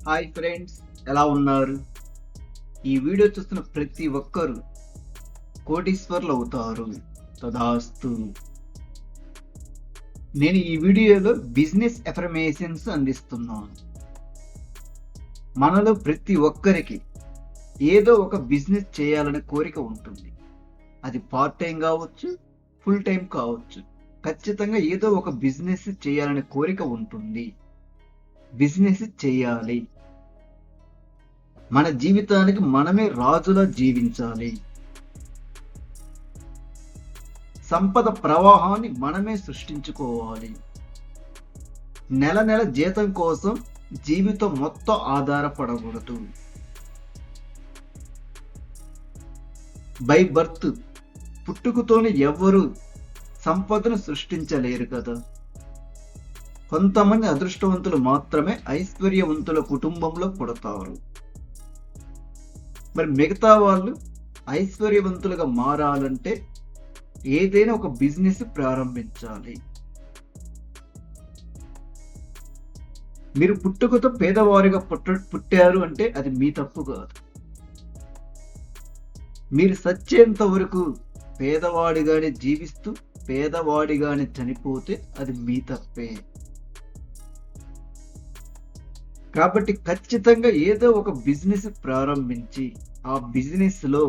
Hi friends, ఎలా ఉన్నారు? ఈ వీడియో చూస్తున్న ప్రతి ఒక్కరు కోటీశ్వర్లు అవుతారు. తదాస్తు. నేను ఈ వీడియోలో బిజినెస్ ఎఫర్మేషన్స్ అందిస్తున్నాను. మనలో ప్రతి ఒక్కరికి ఏదో ఒక బిజినెస్ చేయాలనే కోరిక ఉంటుంది. అది పార్ట్ టైం కావచ్చు, ఫుల్ టైం కావచ్చు. ఖచ్చితంగా ఏదో ఒక బిజినెస్ చేయాలనే కోరిక ఉంటుంది. బిజినెస్ చేయాలి. మన జీవితానికి మనమే రాజులా జీవించాలి. సంపద ప్రవాహాన్ని మనమే సృష్టించుకోవాలి. నెల నెల జీతం కోసం జీవితం మొత్తం ఆధారపడకూడదు. బై బర్త్, పుట్టుకతోనే ఎవ్వరూ సంపదను సృష్టించలేరు కదా. కొంతమంది అదృష్టవంతులు మాత్రమే ఐశ్వర్యవంతుల కుటుంబంలో పుడతారు. మరి మిగతా వాళ్ళు ఐశ్వర్యవంతులుగా మారాలంటే ఏదైనా ఒక బిజినెస్ ప్రారంభించాలి. మీరు పుట్టుకతో పేదవారిగా పుట్టారు అంటే అది మీ తప్పు కాదు. మీరు సచ్చేంత వరకు పేదవాడిగానే జీవిస్తూ పేదవాడిగానే చనిపోతే అది మీ తప్పే. కాబట్టి ఖచ్చితంగా ఏదో ఒక బిజినెస్ ప్రారంభించి ఆ బిజినెస్ లో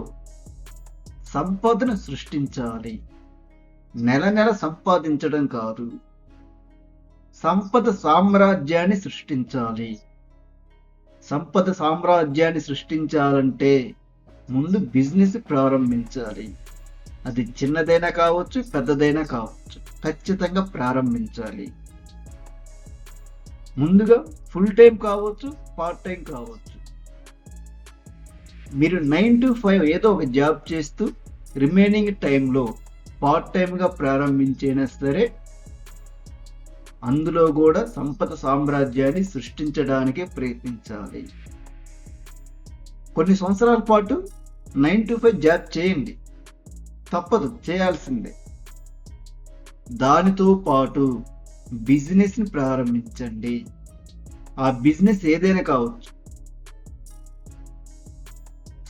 సంపదను సృష్టించాలి. నెల నెల సంపాదించడం కాదు, సంపద సామ్రాజ్యాన్ని సృష్టించాలి. సంపద సామ్రాజ్యాన్ని సృష్టించాలంటే ముందు బిజినెస్ ప్రారంభించాలి. అది చిన్నదైనా కావచ్చు, పెద్దదైనా కావచ్చు, ఖచ్చితంగా ప్రారంభించాలి. ముందుగా ఫుల్ టైం కావచ్చు, పార్ట్ టైం కావచ్చు. మీరు 9 to 5 ఏదో ఒక జాబ్ చేస్తూ రిమైనింగ్ టైంలో పార్ట్ టైంగా ప్రారంభించైనా సరే అందులో కూడా సంపద సామ్రాజ్యాన్ని సృష్టించడానికి ప్రయత్నించాలి. కొన్ని సంవత్సరాల పాటు 9 to 5 జాబ్ చేయండి, తప్పదు, చేయాల్సిందే. దానితో పాటు బిజినెస్ ని ప్రారంభించండి. ఆ బిజినెస్ ఏదైనా కావచ్చు.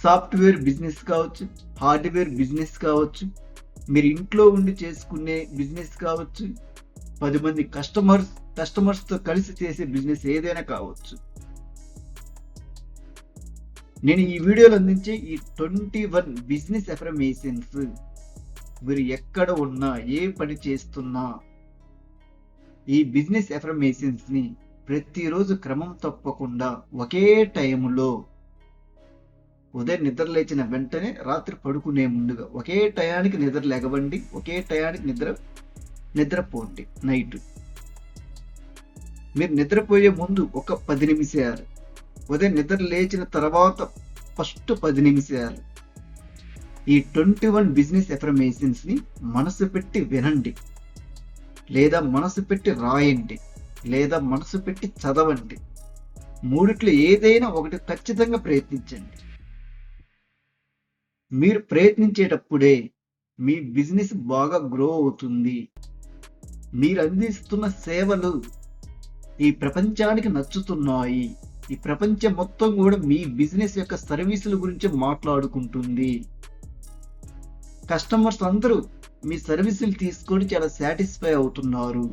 సాఫ్ట్వేర్ బిజినెస్ కావచ్చు, హార్డ్వేర్ బిజినెస్ కావచ్చు, మీరు ఇంట్లో ఉండి చేసుకునే బిజినెస్ కావచ్చు, 10 మంది కస్టమర్స్తో కలిసి చేసే బిజినెస్ ఏదైనా కావచ్చు. నేను ఈ వీడియోలో అందించే ఈ 21 బిజినెస్ ఎఫర్మేషన్స్ మీరు ఎక్కడ ఉన్నా, ఏ పని చేస్తున్నా, ఈ బిజినెస్ ఎఫర్మేషన్స్ ని ప్రతిరోజు క్రమం తప్పకుండా ఒకే టైంలో, ఉదయం నిద్ర లేచిన వెంటనే రాత్రి పడుకునే ముందుగా ఒకే టయానికి నిద్ర లేగవండి, ఒకే టయానికి నిద్రపోండి. నైట్ మీరు నిద్రపోయే ముందు ఒక 10 నిమిషాలు, ఉదయం నిద్ర లేచిన తర్వాత ఫస్ట్ 10 నిమిషాలు ఈ 21 బిజినెస్ ఎఫర్మేషన్స్ ని మనసు పెట్టి వినండి, లేదా మనసు పెట్టి రాయండి, లేదా మనసు పెట్టి చదవండి. మూడిట్లో ఏదైనా ఒకటి ఖచ్చితంగా ప్రయత్నించండి. మీరు ప్రయత్నించేటప్పుడే మీ బిజినెస్ బాగా గ్రో అవుతుంది. మీరు అందిస్తున్న సేవలు ఈ ప్రపంచానికి నచ్చుతున్నాయి. ఈ ప్రపంచం మొత్తం కూడా మీ బిజినెస్ యొక్క సర్వీసుల గురించి మాట్లాడుకుంటుంది. కస్టమర్స్ అందరూ మీ సర్వీసులు తీసుకొని చాలా సాటిస్ఫై అవుతున్నారు.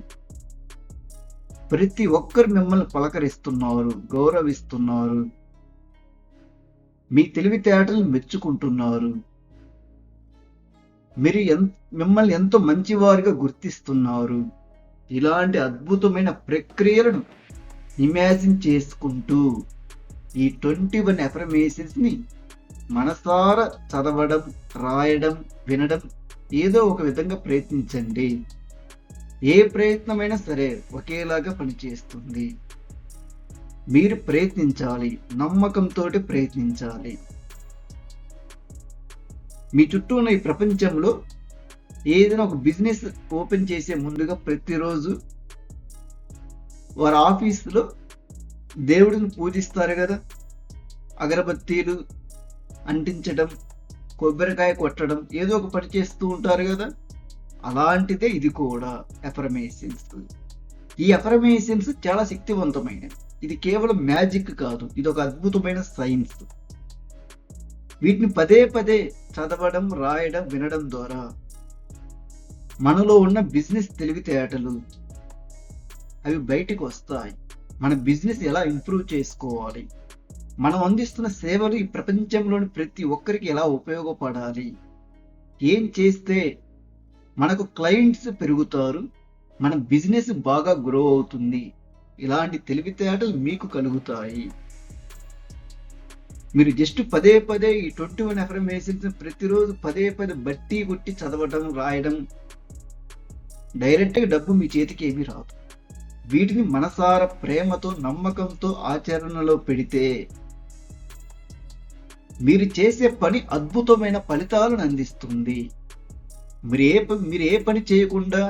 ప్రతి ఒక్కరు మిమ్మల్ని పలకరిస్తున్నారు, గౌరవిస్తున్నారు, మీ తెలివితేటలు మెచ్చుకుంటున్నారు. మీరు మిమ్మల్ని ఎంతో మంచివారిగా గుర్తిస్తున్నారు. ఇలాంటి అద్భుతమైన ప్రక్రియలను ఇమాజిన్ చేసుకుంటూ ఈ 21 ఎఫర్మేషన్స్ ని మనసారా చదవడం, రాయడం, వినడం ఏదో ఒక విధంగా ప్రయత్నించండి. ఏ ప్రయత్నమైనా సరే ఒకేలాగా పనిచేస్తుంది. మీరు ప్రయత్నించాలి, నమ్మకంతో ప్రయత్నించాలి. మీ చుట్టూ ఉన్న ఈ ప్రపంచంలో ఏదైనా ఒక బిజినెస్ ఓపెన్ చేసే ముందుగా ప్రతిరోజు వారి ఆఫీసులో దేవుడిని పూజిస్తారు కదా. అగరబత్తీలు అంటించడం, కొబ్బరికాయ కొట్టడం, ఏదో ఒక పని చేస్తూ ఉంటారు కదా. అలాంటిదే ఇది కూడా ఎఫర్మేషన్స్. ఈ ఎఫర్మేషన్స్ చాలా శక్తివంతమైనవి. ఇది కేవలం మ్యాజిక్ కాదు, ఇది ఒక అద్భుతమైన సైన్స్. వీటిని పదే పదే చదవడం, రాయడం, వినడం ద్వారా మనలో ఉన్న బిజినెస్ తెలివితేటలు అవి బయటికి వస్తాయి. మన బిజినెస్ ఎలా ఇంప్రూవ్ చేసుకోవాలి, మనం అందిస్తున్న సేవలు ఈ ప్రపంచంలోని ప్రతి ఒక్కరికి ఎలా ఉపయోగపడాలి, ఏం చేస్తే మనకు క్లయింట్స్ పెరుగుతారు, మన బిజినెస్ బాగా గ్రో అవుతుంది, ఇలాంటి తెలివితేటలు మీకు కలుగుతాయి. మీరు జస్ట్ పదే పదే ఈ 21 అఫర్మేషన్స్ ప్రతిరోజు పదే పదే బట్టి కొట్టి చదవడం, రాయడం, డైరెక్ట్గా డబ్బు మీ చేతికి ఏమీ రాదు. వీటిని మనసార ప్రేమతో, నమ్మకంతో ఆచరణలో పెడితే మీరు చేసే పని అద్భుతమైన ఫలితాలను అందిస్తుంది. మీరు ఏ పని చేయకుండా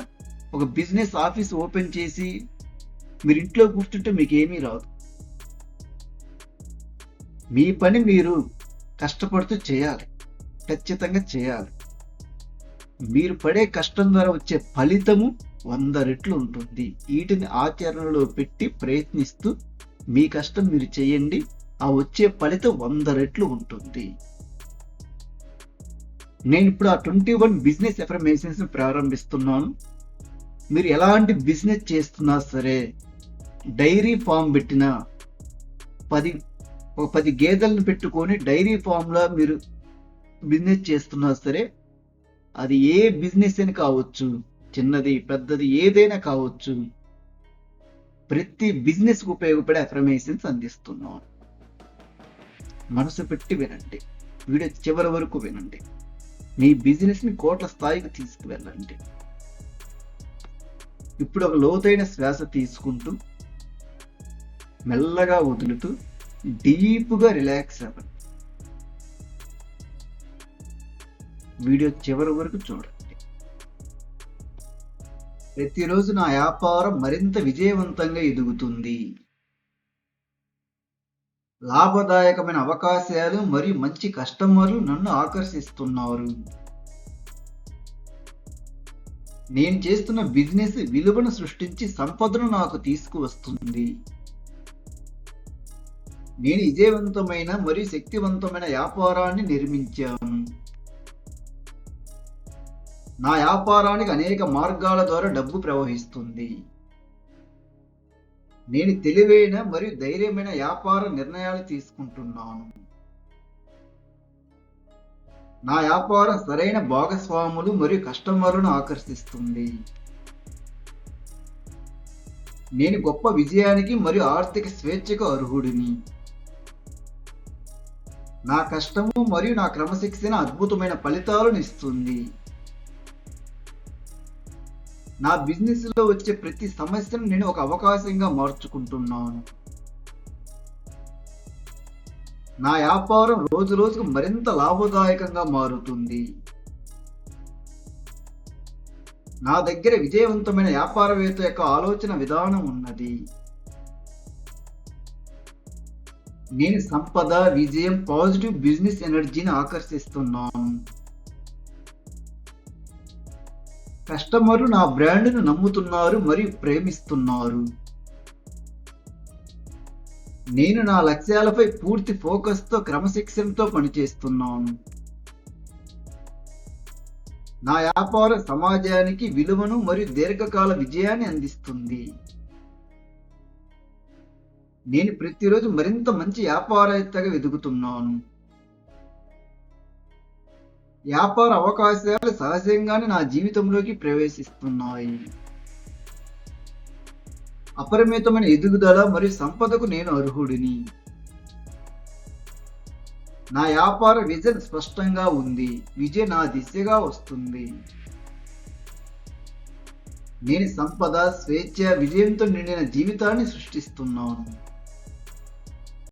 ఒక బిజినెస్ ఆఫీస్ ఓపెన్ చేసి మీరు ఇంట్లో కూర్చుంటే మీకు ఏమీ రాదు. మీ పని మీరు కష్టపడుతూ చేయాలి, ఖచ్చితంగా చేయాలి. మీరు పడే కష్టం ద్వారా వచ్చే ఫలితము 100 రెట్లు ఉంటుంది. వీటిని ఆచరణలో పెట్టి ప్రయత్నిస్తూ మీ కష్టం మీరు చేయండి, ఆ వచ్చే ఫలితం 100 రెట్లు ఉంటుంది. నేను ఇప్పుడు ఆ 21 బిజినెస్ అఫర్మేషన్స్ ప్రారంభిస్తున్నాను. మీరు ఎలాంటి బిజినెస్ చేస్తున్నా సరే, డైరీ ఫామ్ పెట్టిన 10 గేదెలను పెట్టుకొని డైరీ ఫామ్లో మీరు బిజినెస్ చేస్తున్నా సరే, అది ఏ బిజినెస్ అని కావచ్చు, చిన్నది పెద్దది ఏదైనా కావచ్చు, ప్రతి బిజినెస్ కు ఉపయోగపడే అఫర్మేషన్స్ అందిస్తున్నాను. మనసు పెట్టి వినండి, వీడియో చివరి వరకు వినండి. మీ బిజినెస్ ని కోట్ల స్థాయికి తీసుకువెళ్ళండి. ఇప్పుడు ఒక లోతైన శ్వాస తీసుకుంటూ మెల్లగా వదులుతూ డీప్గా రిలాక్స్ అవ్వండి. వీడియో చివరి వరకు చూడండి. ప్రతిరోజు నా వ్యాపారం మరింత విజయవంతంగా ఎదుగుతుంది. లాభదాయకమైన అవకాశాలు మరియు మంచి కస్టమర్లు నన్ను ఆకర్షిస్తున్నారు. నేను చేస్తున్న బిజినెస్ విలువను సృష్టించి సంపదను నాకు తీసుకువస్తుంది. నేను విజయవంతమైన మరియు శక్తివంతమైన వ్యాపారాన్ని నిర్మించాను. నా వ్యాపారానికి అనేక మార్గాల ద్వారా డబ్బు ప్రవహిస్తుంది. నేను తెలివైన మరియు ధైర్యమైన వ్యాపార నిర్ణయాలు తీసుకుంటున్నాను. నా వ్యాపారం సరైన భాగస్వాములు మరియు కస్టమర్లను ఆకర్షిస్తుంది. నేను గొప్ప విజయానికి మరియు ఆర్థిక స్వేచ్ఛకు అర్హుడిని. నా కష్టము మరియు నా క్రమశిక్షణ అద్భుతమైన ఫలితాలను ఇస్తుంది. నా బిజినెస్ లో వచ్చే ప్రతి సమస్యను నేను ఒక అవకాశంగా మార్చుకుంటున్నాను. నా వ్యాపారం రోజు రోజుకు మరింత లాభదాయకంగా మారుతుంది. నా దగ్గర విజయవంతమైన వ్యాపారవేత్త యొక్క ఆలోచన విధానం ఉన్నది. నేను సంపద, విజయం, పాజిటివ్ బిజినెస్ ఎనర్జీని ఆకర్షిస్తున్నాను. కస్టమర్లు నా బ్రాండ్ను నమ్ముతున్నారు మరియు ప్రేమిస్తున్నారు. నేను నా లక్ష్యాలపై పూర్తి ఫోకస్తో, క్రమశిక్షణతో పనిచేస్తున్నాను. నా వ్యాపారం సమాజానికి విలువను మరియు దీర్ఘకాల విజయాన్ని అందిస్తుంది. నేను ప్రతిరోజు మరింత మంచి వ్యాపారవేత్తగా ఎదుగుతున్నాను. వ్యాపార అవకాశాలు సహజంగానే నా జీవితంలోకి ప్రవేశిస్తున్నాయి. అపరిమితమైన ఎదుగుదల మరియు సంపదకు నేను అర్హుడిని. నా వ్యాపార విజన్ స్పష్టంగా ఉంది. విజయం నా దిశగా వస్తుంది. నేను సంపద, స్వేచ్ఛ, విజయంతో నిండిన జీవితాన్ని సృష్టిస్తున్నాను.